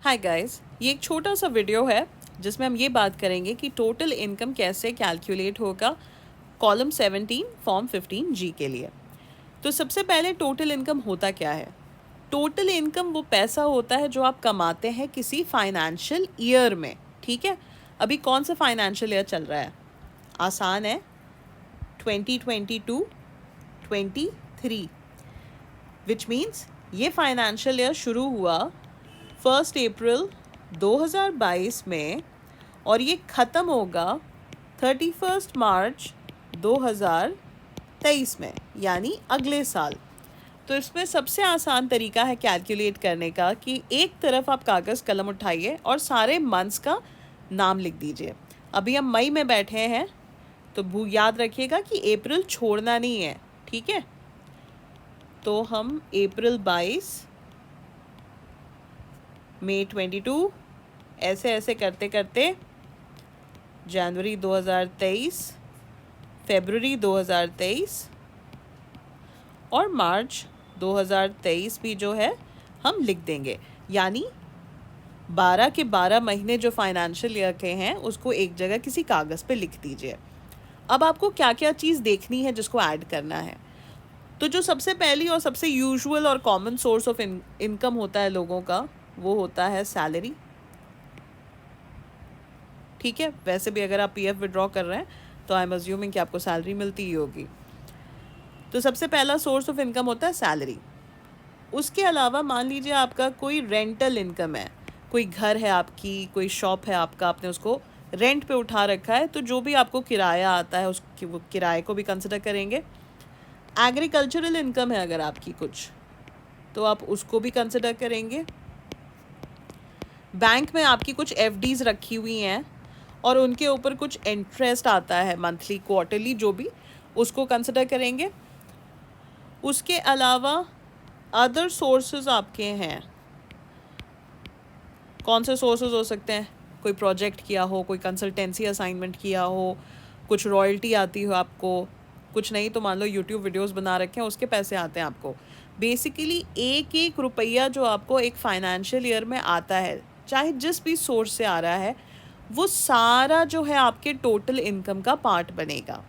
Hi guys, ये एक छोटा सा वीडियो है जिसमें हम ये बात करेंगे कि टोटल इनकम कैसे कैलकुलेट होगा कॉलम 17 फॉर्म 15 जी के लिए। तो सबसे पहले टोटल इनकम होता क्या है? टोटल इनकम वो पैसा होता है जो आप कमाते हैं किसी फाइनेंशियल ईयर में। ठीक है, अभी कौन सा फाइनेंशियल ईयर चल रहा है? आसान है, 2022 23, विच मीन्स ये फाइनेंशियल ईयर शुरू हुआ 1 अप्रैल 2022 में और ये ख़त्म होगा 31 मार्च 2023 में, यानी अगले साल। तो इसमें सबसे आसान तरीका है कैलकुलेट करने का कि एक तरफ आप कागज़ कलम उठाइए और सारे मंथ्स का नाम लिख दीजिए। अभी हम मई में बैठे हैं, तो याद रखिएगा कि अप्रैल छोड़ना नहीं है। ठीक है, तो हम अप्रैल 22, मई 22, ऐसे ऐसे करते करते जनवरी 2023, फरवरी 2023 और मार्च 2023 भी जो है हम लिख देंगे। यानी 12 के 12 महीने जो फाइनेंशियल ईयर के हैं उसको एक जगह किसी कागज़ पे लिख दीजिए। अब आपको क्या क्या चीज़ देखनी है जिसको ऐड करना है। तो जो सबसे पहली और सबसे यूजुअल और कॉमन सोर्स ऑफ इनकम होता है लोगों का, वो होता है सैलरी। ठीक है, वैसे भी अगर आप पीएफ विड्रॉ कर रहे हैं तो आई एम अज्यूमिंग कि आपको सैलरी मिलती ही होगी। तो सबसे पहला सोर्स ऑफ इनकम होता है सैलरी। उसके अलावा मान लीजिए आपका कोई रेंटल इनकम है, कोई घर है आपकी, कोई शॉप है आपका, आपने उसको रेंट पे उठा रखा है, तो जो भी आपको किराया आता है उसकी वो किराए को भी कंसिडर करेंगे। एग्रीकल्चरल इनकम है अगर आपकी कुछ, तो आप उसको भी कंसिडर करेंगे। बैंक में आपकी कुछ एफडीज़ रखी हुई हैं और उनके ऊपर कुछ इंटरेस्ट आता है मंथली क्वार्टरली, जो भी, उसको कंसिडर करेंगे। उसके अलावा अदर सोर्सेज आपके हैं। कौन से सोर्सेज हो सकते हैं? कोई प्रोजेक्ट किया हो, कोई कंसल्टेंसी असाइनमेंट किया हो, कुछ रॉयल्टी आती हो आपको, कुछ नहीं तो मान लो यूट्यूब वीडियोस बना रखे हैं उसके पैसे आते हैं आपको। बेसिकली एक एक रुपया जो आपको एक फाइनेंशियल ईयर में आता है, चाहे जिस भी सोर्स से आ रहा है, वो सारा जो है आपके टोटल इनकम का पार्ट बनेगा।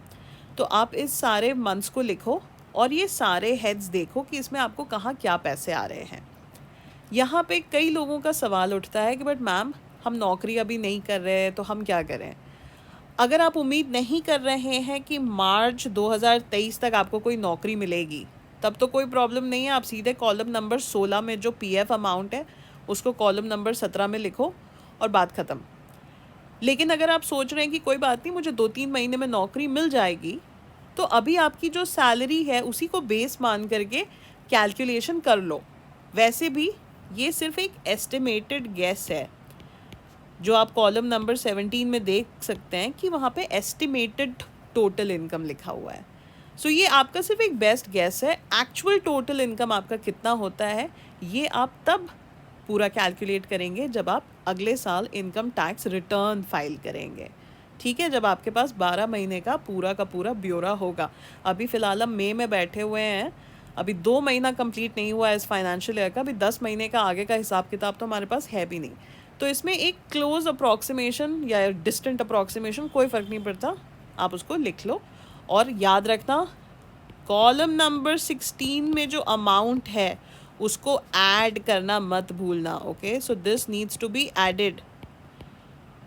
तो आप इस सारे मंथ्स को लिखो और ये सारे हेड्स देखो कि इसमें आपको कहाँ क्या पैसे आ रहे हैं। यहाँ पे कई लोगों का सवाल उठता है कि बट मैम, हम नौकरी अभी नहीं कर रहे हैं तो हम क्या करें? अगर आप उम्मीद नहीं कर रहे हैं कि मार्च 2023 तक आपको कोई नौकरी मिलेगी, तब तो कोई प्रॉब्लम नहीं है। आप सीधे कॉलम नंबर 16 में जो पीएफ अमाउंट है उसको कॉलम नंबर 17 में लिखो और बात ख़त्म। लेकिन अगर आप सोच रहे हैं कि कोई बात नहीं, मुझे 2-3 महीने में नौकरी मिल जाएगी, तो अभी आपकी जो सैलरी है उसी को बेस मान करके कैलकुलेशन कर लो। वैसे भी ये सिर्फ एक एस्टिमेटेड गेस है। जो आप कॉलम नंबर 17 में देख सकते हैं कि वहाँ पे एस्टिमेटेड टोटल इनकम लिखा हुआ है। सो ये आपका सिर्फ एक बेस्ट गेस है। एक्चुअल टोटल इनकम आपका कितना होता है ये आप तब पूरा कैलकुलेट करेंगे जब आप अगले साल इनकम टैक्स रिटर्न फाइल करेंगे। ठीक है, जब आपके पास 12 महीने का पूरा ब्यौरा होगा। अभी फ़िलहाल हम मई में बैठे हुए हैं, अभी 2 महीना कंप्लीट नहीं हुआ है इस फाइनेंशियल ईयर का, अभी 10 महीने का आगे का हिसाब किताब तो हमारे पास है भी नहीं। तो इसमें एक क्लोज अप्रॉक्सीमेशन या डिस्टेंट अप्रॉक्सीमेशन कोई फ़र्क नहीं पड़ता, आप उसको लिख लो। और याद रखना, कॉलम नंबर 16 में जो अमाउंट है उसको ऐड करना मत भूलना। Okay, so this needs to be added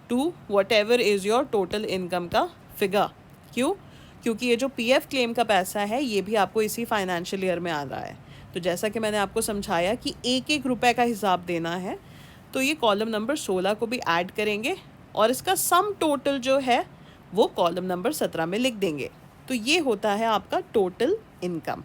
to whatever is your total income का फिगर। क्यों? क्योंकि ये जो पीएफ क्लेम का पैसा है ये भी आपको इसी फाइनेंशियल ईयर में आ रहा है। तो जैसा कि मैंने आपको समझाया कि एक एक रुपए का हिसाब देना है, तो ये कॉलम नंबर 16 को भी ऐड करेंगे और इसका सम टोटल जो है वो कॉलम नंबर 17 में लिख देंगे। तो ये होता है आपका टोटल इनकम।